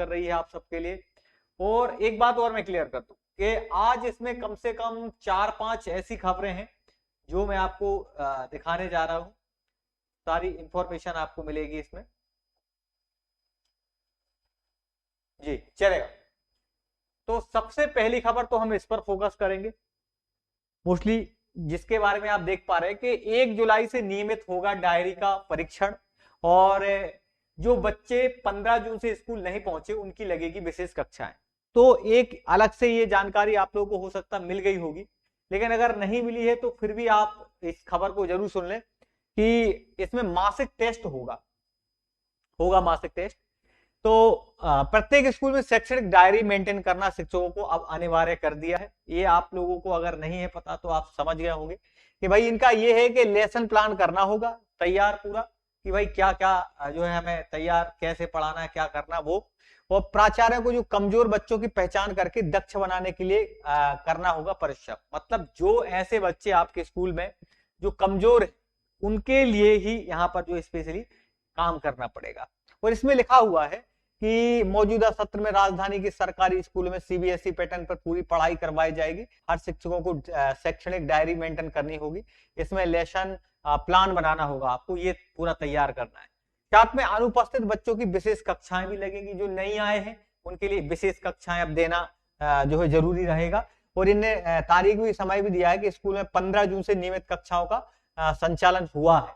कर रही है आप सबके लिए। और एक बात और मैं क्लियर कर दूं कि आज इसमें कम से कम 4-5 ऐसी खबरें हैं जो मैं आपको दिखाने जा रहा हूं। सारी इंफॉर्मेशन आपको मिलेगी इसमें। जी चलेगा। तो सबसे पहली खबर तो हम इस पर फोकस करेंगे मोस्टली, जिसके बारे में आप देख पा रहे हैं कि 1 जुलाई से नियमित होगा डायरी का परीक्षण, और जो बच्चे 15 जून से स्कूल नहीं पहुंचे उनकी लगेगी विशेष कक्षाएं। तो एक अलग से ये जानकारी आप लोगों को हो सकता मिल गई होगी, लेकिन अगर नहीं मिली है तो फिर भी आप इस खबर को जरूर सुन लें कि इसमें मासिक टेस्ट होगा मासिक टेस्ट। तो प्रत्येक स्कूल में शैक्षणिक डायरी मेंटेन करना शिक्षकों को अब अनिवार्य कर दिया है। ये आप लोगों को अगर नहीं है पता तो आप समझ गए होंगे कि भाई इनका ये है कि लेसन प्लान करना होगा तैयार पूरा, कि भाई क्या क्या जो है हमें तैयार, कैसे पढ़ाना है, क्या करना वो। और प्राचार्य को जो कमजोर बच्चों की पहचान करके दक्ष बनाने के लिए करना होगा परिश्रम। मतलब जो ऐसे बच्चे आपके स्कूल में जो कमजोर है उनके लिए ही यहाँ पर जो स्पेशली काम करना पड़ेगा। और इसमें लिखा हुआ है कि मौजूदा सत्र में राजधानी के सरकारी स्कूलों में सीबीएसई पैटर्न पर पूरी पढ़ाई करवाई जाएगी। हर शिक्षकों को शैक्षणिक डायरी मेंटेन करनी होगी। इसमें लेसन प्लान बनाना होगा, आपको ये पूरा तैयार करना है। साथ में अनुपस्थित बच्चों की विशेष कक्षाएं भी लगेंगी। जो नहीं आए हैं उनके लिए विशेष कक्षाएं अब देना जो है जरूरी रहेगा। और इन्हें तारीख भी, समय भी दिया है कि स्कूल में 15 जून से नियमित कक्षाओं का संचालन हुआ है।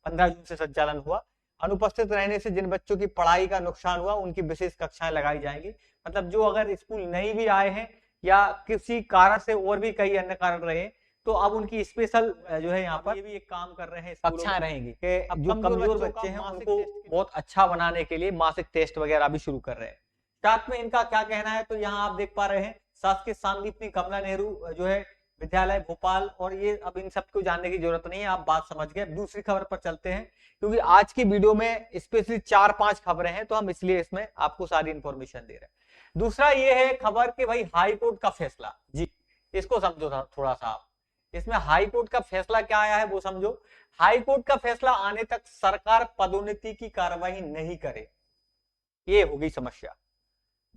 15 जून से संचालन हुआ। अनुपस्थित रहने से जिन बच्चों की पढ़ाई का नुकसान हुआ उनकी विशेष कक्षाएं लगाई जाएंगी। मतलब जो अगर स्कूल नहीं भी आए हैं या किसी कारण से और भी कई अन्य कारण रहे तो अब उनकी स्पेशल जो है यहाँ पर ये भी एक काम कर रहे हैं, कक्षाएं रहेंगी कि अब जो कमजोर बच्चे हैं उनको बहुत अच्छा बनाने के लिए मासिक टेस्ट वगैरह भी शुरू कर रहे हैं। साथ में इनका क्या कहना है, तो यहाँ आप देख पा रहे हैं शासकीय सांदीपनी कमला नेहरू जो है विद्यालय भोपाल, और ये अब इन सबको जानने की जरूरत नहीं है, आप बात समझ गए। दूसरी खबर पर चलते हैं, क्योंकि आज की वीडियो में स्पेशली 4-5 खबरें हैं तो हम इसलिए इसमें आपको सारी इंफॉर्मेशन दे रहे हैं। दूसरा ये है खबर कि भाई हाई कोर्ट का फैसला, जी इसको समझो थोड़ा सा आप। इसमें हाई कोर्ट का फैसला क्या आया है वो समझो। हाई कोर्ट का फैसला आने तक सरकार पदोन्नति की कार्रवाई नहीं करे, ये होगी समस्या।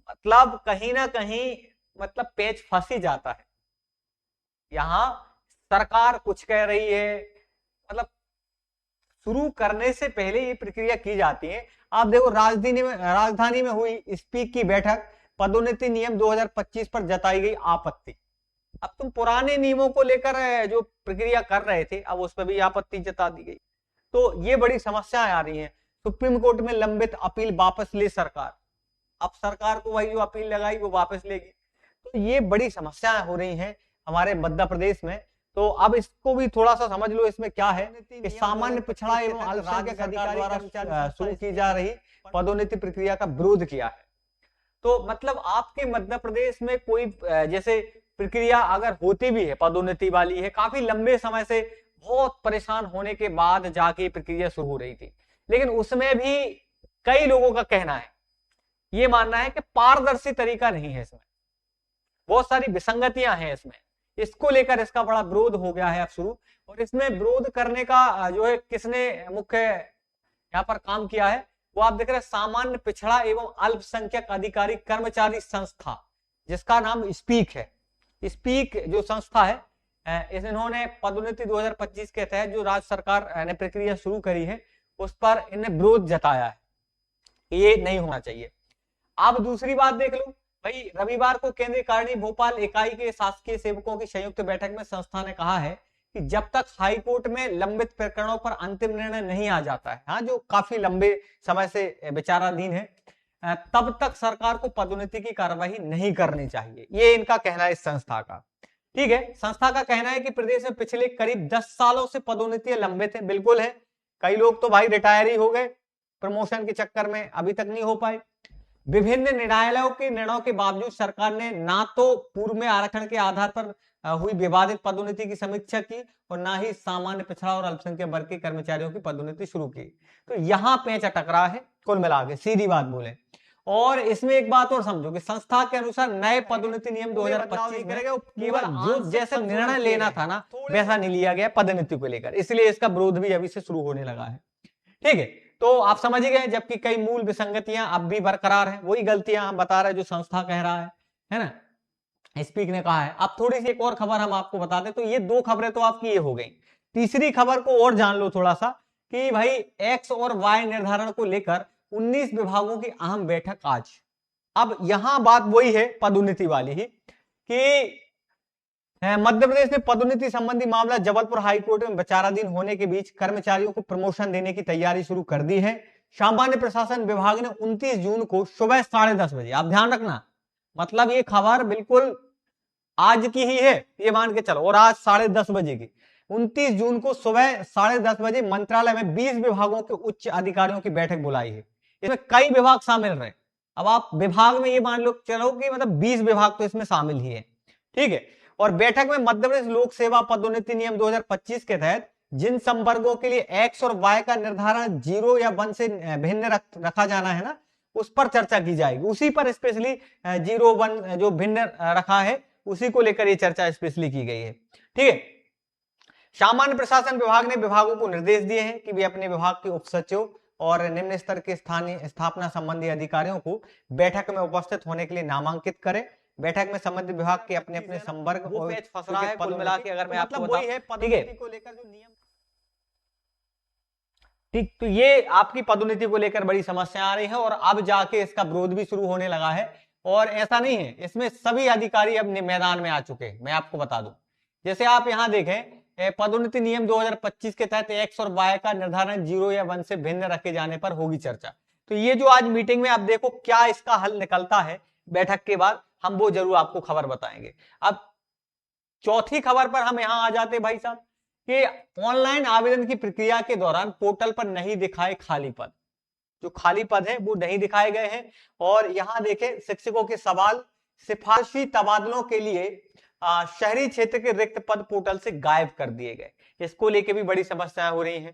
मतलब कहीं ना कहीं मतलब पेच फंस ही जाता है। यहां सरकार कुछ कह रही है, मतलब शुरू करने से पहले ये प्रक्रिया की जाती है। आप देखो राजधानी में हुई स्पीक की बैठक, पदोन्नति नियम 2025 पर जताई गई आपत्ति। अब तुम पुराने नियमों को लेकर जो प्रक्रिया कर रहे थे अब उस पर भी आपत्ति जता दी गई। तो ये बड़ी समस्याएं आ रही हैं। सुप्रीम कोर्ट में लंबित अपील वापस ले सरकार, अब सरकार को वही जो अपील लगाई वो वापस लेगी। तो ये बड़ी समस्याएं हो रही हैं हमारे मध्य प्रदेश में। तो अब इसको भी थोड़ा सा समझ लो, इसमें क्या है कि सामान्य पिछड़ा एवं अल्पसंख्यक अधिकार द्वारा शुरू की जा रही पदोन्नति प्रक्रिया का विरोध किया है। तो मतलब आपके मध्य प्रदेश में कोई जैसे प्रक्रिया अगर होती भी है पदोन्नति वाली है, काफी लंबे समय से बहुत परेशान होने के बाद जाके प्रक्रिया शुरू हो रही थी, लेकिन उसमें भी कई लोगों का कहना है, ये मानना है कि पारदर्शी तरीका नहीं है, इसमें बहुत सारी विसंगतियां हैं इसमें। इसको लेकर इसका बड़ा विरोध हो गया है अब शुरू। और इसमें विरोध करने का जो है किसने मुख्य यहाँ पर काम किया है वो आप देख रहे हैं, सामान्य पिछड़ा एवं अल्पसंख्यक अधिकारी कर्मचारी संस्था, जिसका नाम स्पीक है। स्पीक जो संस्था है इन्होंने पदोन्नति 2025 के तहत जो राज्य सरकार ने प्रक्रिया शुरू करी है उस पर इन्हें विरोध जताया है, ये नहीं होना चाहिए। अब दूसरी बात देख लो भाई, रविवार को केंद्रीय कारिणी भोपाल इकाई के शासकीय सेवकों की संयुक्त बैठक में संस्था ने कहा है कि जब तक हाई कोर्ट में लंबित प्रकरणों पर अंतिम निर्णय नहीं आ जाता है, हाँ जो काफी लंबे समय से विचाराधीन है, तब तक सरकार को पदोन्नति की कार्रवाई नहीं करनी चाहिए, ये इनका कहना है इस संस्था का। ठीक है, संस्था का कहना है कि प्रदेश में पिछले करीब 10 सालों से पदोन्नतियां लंबित है। बिल्कुल है, कई लोग तो भाई रिटायर ही हो गए प्रमोशन के चक्कर में, अभी तक नहीं हो पाए। विभिन्न न्यायालयों के निर्णयों के बावजूद सरकार ने ना तो पूर्व में आरक्षण के आधार पर हुई विवादित पदोन्नति की समीक्षा की और ना ही सामान्य पिछड़ा और अल्पसंख्यक वर्ग के कर्मचारियों की पदोन्नति शुरू की। तो यहाँ पेच अटक रहा है कुल मिला के, सीधी बात बोले। और इसमें एक बात और समझो कि संस्था के अनुसार नए पदोन्नति नियम 2025 में केवल जो जैसा निर्णय लेना था ना वैसा नहीं लिया गया पदोन्नति को लेकर, इसलिए इसका विरोध भी अभी से शुरू होने लगा है। ठीक है, तो आप समझ गए, जबकि कई मूल विसंगतियां अब भी बरकरार हैं, वही गलतियां हम बता रहे हैं जो संस्था कह रहा है ना, स्पीक ने कहा है। अब थोड़ी सी एक और खबर हम आपको बता दें, तो ये दो खबरें तो आपकी ये हो गई। तीसरी खबर को और जान लो थोड़ा सा, कि भाई एक्स और वाई निर्धारण को लेकर 19 विभागों की अहम बैठक आज। अब यहां बात वही है पदोन्नति वाली ही, कि मध्य प्रदेश ने पदोन्नति संबंधी मामला जबलपुर हाईकोर्ट में विचाराधीन होने के बीच कर्मचारियों को प्रमोशन देने की तैयारी शुरू कर दी है। सामान्य प्रशासन विभाग ने 29 जून को सुबह 10:30 बजे, आप ध्यान रखना, मतलब ये खबर बिल्कुल आज की ही है, ये मान के चलो, और आज 10:30 बजे की 29 जून को सुबह 10:30 बजे मंत्रालय में 20 विभागों के उच्च अधिकारियों की बैठक बुलाई है। इसमें कई विभाग शामिल रहे। अब आप विभाग में ये मान लो चलो कि मतलब 20 विभाग तो इसमें शामिल ही है, ठीक है। और बैठक में मध्य प्रदेश लोक सेवा पदोन्नति नियम 2025 के तहत जिन संवर्गों के लिए एक्स और वाई का निर्धारण 0 या 1 से भिन्न रखा जाना है ना, उस पर चर्चा की जाएगी। उसी पर स्पेशली 0, 1 जो भिन्न रखा है उसी को लेकर ये चर्चा स्पेशली की गई है, ठीक है। सामान्य प्रशासन विभाग ने विभागों को निर्देश दिए हैं कि वे अपने विभाग के उप सचिव और निम्न स्तर के स्थानीय स्थापना संबंधी अधिकारियों को बैठक में उपस्थित होने के लिए नामांकित करें। बैठक में संबंधित विभाग के अपने अपने संवर्ग और फंस रहा है कुल मिला के, अगर मैं आपको बताऊं, ठीक है, को लेकर जो नियम, ठीक, तो ये आपकी पदोन्नति को लेकर बड़ी समस्या आ रही है और अब जाके इसका विरोध भी शुरू होने लगा है। और ऐसा नहीं है, इसमें सभी अधिकारी अब मैदान में आ चुके हैं, मैं आपको बता दूं। जैसे आप यहां देखें, पदोन्नति नियम 2025 के तहत एक्स और वाई का निर्धारण 0 या 1 से भिन्न रखे जाने पर होगी चर्चा। तो ये जो आज मीटिंग में आप देखो क्या इसका हल निकलता है बैठक के बाद, हम वो जरूर आपको खबर बताएंगे। अब चौथी खबर पर हम यहां आ जाते भाई साहब, कि ऑनलाइन आवेदन की प्रक्रिया के दौरान पोर्टल पर नहीं दिखाए खाली पद, जो खाली पद है वो नहीं दिखाए गए हैं। और यहां देखें, शिक्षकों के सवाल, सिफारिशी तबादलों के लिए शहरी क्षेत्र के रिक्त पद पोर्टल से गायब कर दिए गए। इसको लेकर भी बड़ी समस्याएं हो रही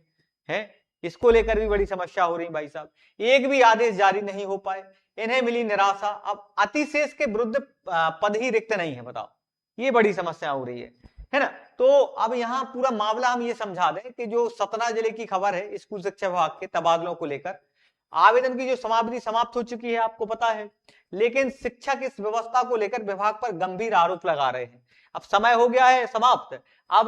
हैं, इसको लेकर भी बड़ी समस्या हो रही भाई साहब। एक भी आदेश जारी नहीं हो पाए, इन्हें मिली निराशा। अब अतिशेष के विरुद्ध पद ही रिक्त नहीं है, बताओ, ये बड़ी समस्या हो रही है ना। तो अब यहां पूरा मामला हम ये समझा दें कि जो सतना जिले की खबर है स्कूल शिक्षा विभाग के तबादलों को लेकर, आवेदन की जो समाप्ति समाप्त हो चुकी है आपको पता है, लेकिन शिक्षक इस व्यवस्था को लेकर विभाग पर गंभीर आरोप लगा रहे हैं। अब समय हो गया है समाप्त, अब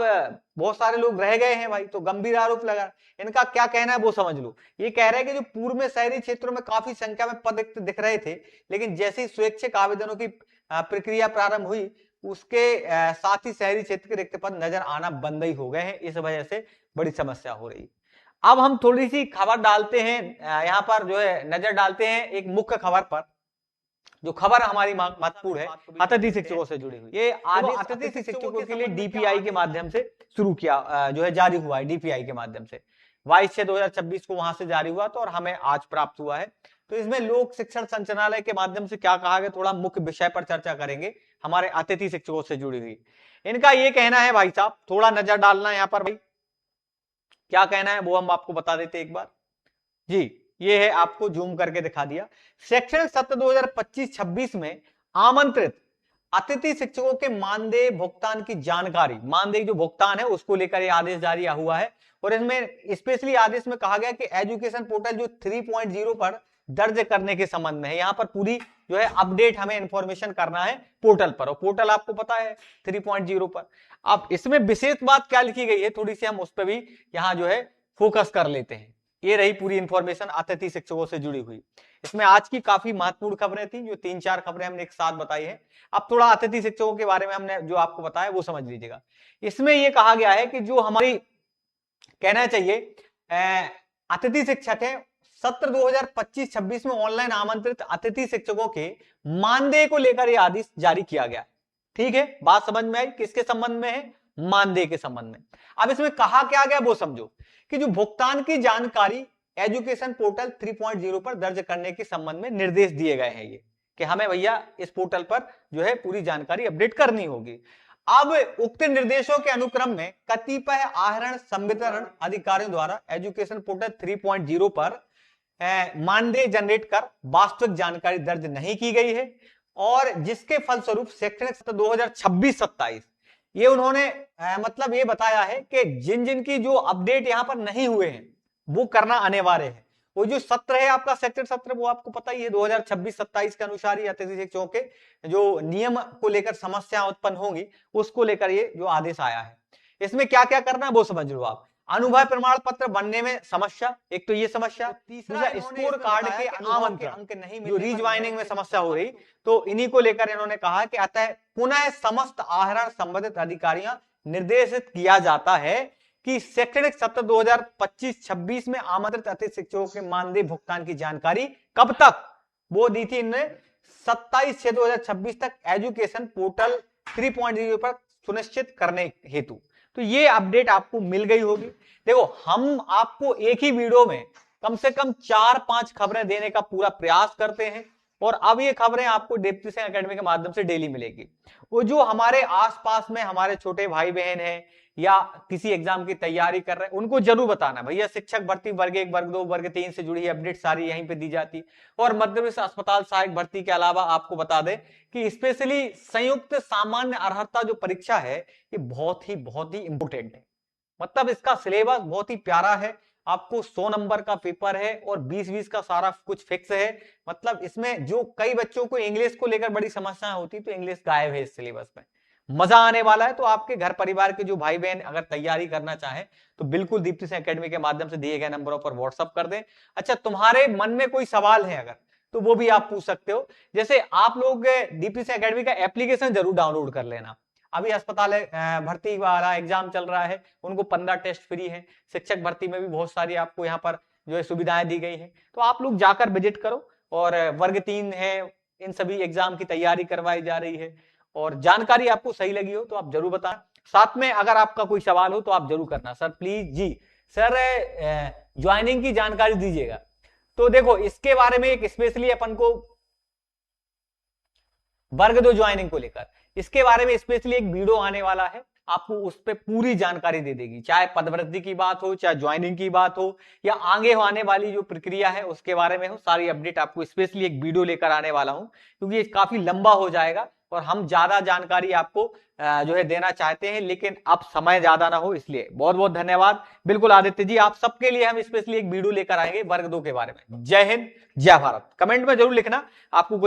बहुत सारे लोग रह गए हैं भाई, तो गंभीर आरोप लगा। इनका क्या कहना है वो समझ लो। ये कह रहे हैं कि जो पूर्व में शहरी क्षेत्रों में काफी संख्या में पद दिख रहे थे, लेकिन जैसे ही स्वैच्छिक आवेदनों की प्रक्रिया प्रारंभ हुई, उसके साथ ही शहरी क्षेत्र के रिक्त पद नजर आना बंद ही हो गए हैं। इस वजह से बड़ी समस्या हो रही है। अब हम थोड़ी सी खबर डालते हैं, यहाँ पर जो है नजर डालते हैं एक मुख्य खबर पर, जो खबर हमारी महत्वपूर्ण है, अतिथि शिक्षकों से जुड़ी हुई। ये आदेश अतिथि शिक्षकों के लिए डीपीआई के माध्यम से शुरू किया, जो है जारी हुआ है डीपीआई के माध्यम से। 22/6/2026 को वहां से जारी हुआ, तो और हमें आज प्राप्त हुआ है। तो इसमें लोक शिक्षण संचालनालय के माध्यम से क्या कहा गया, थोड़ा मुख्य विषय पर चर्चा करेंगे हमारे अतिथि शिक्षकों से जुड़ी हुई। इनका ये कहना है भाई साहब, थोड़ा नजर डालना यहाँ पर भाई, क्या कहना है वो हम आपको बता देते एक बार जी। ये है, आपको जूम करके दिखा दिया। शैक्षणिक सत्र 2025-26 में आमंत्रित अतिथि शिक्षकों के मानदेय भुगतान की जानकारी, मानदेय जो भुगतान है उसको लेकर ये आदेश जारी हुआ है। और इसमें स्पेशली आदेश में कहा गया कि एजुकेशन पोर्टल जो 3.0 पर दर्ज करने के संबंध में है, यहाँ पर पूरी जो है अपडेट हमें इंफॉर्मेशन करना है पोर्टल पर, और पोर्टल आपको पता है 3.0 पर। अब इसमें विशेष बात क्या लिखी गई है, थोड़ी सी हम उस पर भी यहाँ जो है फोकस कर लेते हैं। ये रही पूरी इंफॉर्मेशन अतिथि शिक्षकों से जुड़ी हुई। इसमें आज की काफी महत्वपूर्ण खबरें थी, जो 3-4 खबरें हमने एक साथ बताई है। अब थोड़ा अतिथि शिक्षकों के बारे में हमने जो आपको बताया वो समझ लीजिएगा। इसमें यह कहा गया है कि जो हमारी कहना चाहिए अतिथि शिक्षक है, सत्र 2025-26 में ऑनलाइन आमंत्रित अतिथि शिक्षकों के मानदेय को लेकर यह आदेश जारी किया गया। ठीक है, बात समझ में आई, किसके संबंध में है, मानदेय के संबंध में। अब इसमें कहा क्या गया वो समझो, कि जो भुगतान की जानकारी एजुकेशन पोर्टल 3.0 पर दर्ज करने के संबंध में निर्देश दिए गए हैं, ये कि हमें भैया इस पोर्टल पर जो है पूरी जानकारी अपडेट करनी होगी। अब उक्त निर्देशों के अनुक्रम में कतिपय आहरण संवितरण अधिकारियों द्वारा एजुकेशन पोर्टल 3.0 पर मानदेय जनरेट कर वास्तविक जानकारी दर्ज नहीं की गई है, और जिसके फलस्वरूप शैक्षणिक सत्र 2026-27 ये उन्होंने मतलब ये बताया है कि जिन जिन की जो अपडेट यहां पर नहीं हुए हैं वो करना अनिवार्य है। वो जो सत्र है आपका सेक्टर सत्र, वो आपको पता ही है 2026-27 के अनुसार ही अतिथि शिक्षकों के जो नियम को लेकर समस्या उत्पन्न होंगी उसको लेकर ये जो आदेश आया है। इसमें क्या क्या करना है वो समझ लो आप। अनुभव प्रमाण पत्र बनने में समस्या, एक तो ये समस्या, तीसरा स्कोर कार्ड के आमंत्रण अंक नहीं मिलने, जो रीज्वाइनिंग में समस्या हो रही, तो इन्हीं को लेकर इन्होंने कहा कि अतः पुनः समस्त आहरण संबंधित अधिकारियों निर्देशित किया जाता है कि शैक्षणिक सत्र 2025-26 में आमंत्रित अतिथि शिक्षकों के मानदेय भुगतान की जानकारी कब तक, वो दी थी इन्होंने 27/6/2026 तक एजुकेशन पोर्टल 3.0 पर सुनिश्चित करने हेतु। तो ये अपडेट आपको मिल गई होगी। देखो हम आपको एक ही वीडियो में कम से कम 4-5 खबरें देने का पूरा प्रयास करते हैं और अब ये खबरें आपको दीप्ति सिंह एकेडमी के माध्यम से डेली मिलेगी। वो जो हमारे आसपास में हमारे छोटे भाई बहन हैं या किसी एग्जाम की तैयारी कर रहे हैं, उनको जरूर बताना भैया शिक्षक भर्ती वर्ग 1, वर्ग 2, वर्ग 3 से जुड़ी अपडेट सारी यहीं पे दी जाती। और मध्य प्रदेश अस्पताल सहायक भर्ती के अलावा आपको बता दें कि स्पेशली संयुक्त सामान्य अर्हता जो परीक्षा है ये बहुत ही इंपोर्टेंट है। मतलब इसका सिलेबस बहुत ही प्यारा है, आपको 100 नंबर का पेपर है और 20-20 का सारा कुछ फिक्स है। मतलब इसमें जो कई बच्चों को इंग्लिश को लेकर बड़ी समस्याएं होती, तो इंग्लिश गायब है इस सिलेबस में। मजा आने वाला है। तो आपके घर परिवार के जो भाई बहन अगर तैयारी करना चाहें तो बिल्कुल दीप्ति सिंह एकेडमी के माध्यम से दिए गए नंबरों पर व्हाट्सअप कर दें। अच्छा, तुम्हारे मन में कोई सवाल है अगर, तो वो भी आप पूछ सकते हो। जैसे आप लोग दीप्ति सिंह एकेडमी का एप्लीकेशन जरूर डाउनलोड कर लेना। अभी अस्पताल भर्ती वाला एग्जाम चल रहा है, उनको 15 टेस्ट फ्री है। शिक्षक भर्ती में भी बहुत सारी आपको यहाँ पर जो है सुविधाएं दी गई है, तो आप लोग जाकर विजिट करो। और वर्ग 3 है, इन सभी एग्जाम की तैयारी करवाई जा रही है। और जानकारी आपको सही लगी हो तो आप जरूर बताएं। साथ में अगर आपका कोई सवाल हो तो आप जरूर करना। सर प्लीज जी सर ज्वाइनिंग की जानकारी दीजिएगा। तो देखो इसके बारे में एक स्पेशली अपन को वर्ग 2 ज्वाइनिंग को लेकर इसके बारे में स्पेशली एक वीडियो आने वाला है, आपको उस पर पूरी जानकारी दे देगी। चाहे पदवृद्धि की बात हो, चाहे ज्वाइनिंग की बात हो, या आगे आने वाली जो प्रक्रिया है उसके बारे में हो, सारी अपडेट आपको स्पेशली एक वीडियो लेकर आने वाला हूं, क्योंकि ये काफी लंबा हो जाएगा और हम ज्यादा जानकारी आपको जो है देना चाहते हैं, लेकिन अब समय ज्यादा ना हो, इसलिए बहुत बहुत धन्यवाद। बिल्कुल आदित्य जी, आप सबके लिए हम स्पेशली एक वीडियो लेकर आएंगे वर्ग 2 के बारे में। जय हिंद, जय भारत। कमेंट में जरूर लिखना आपको कोई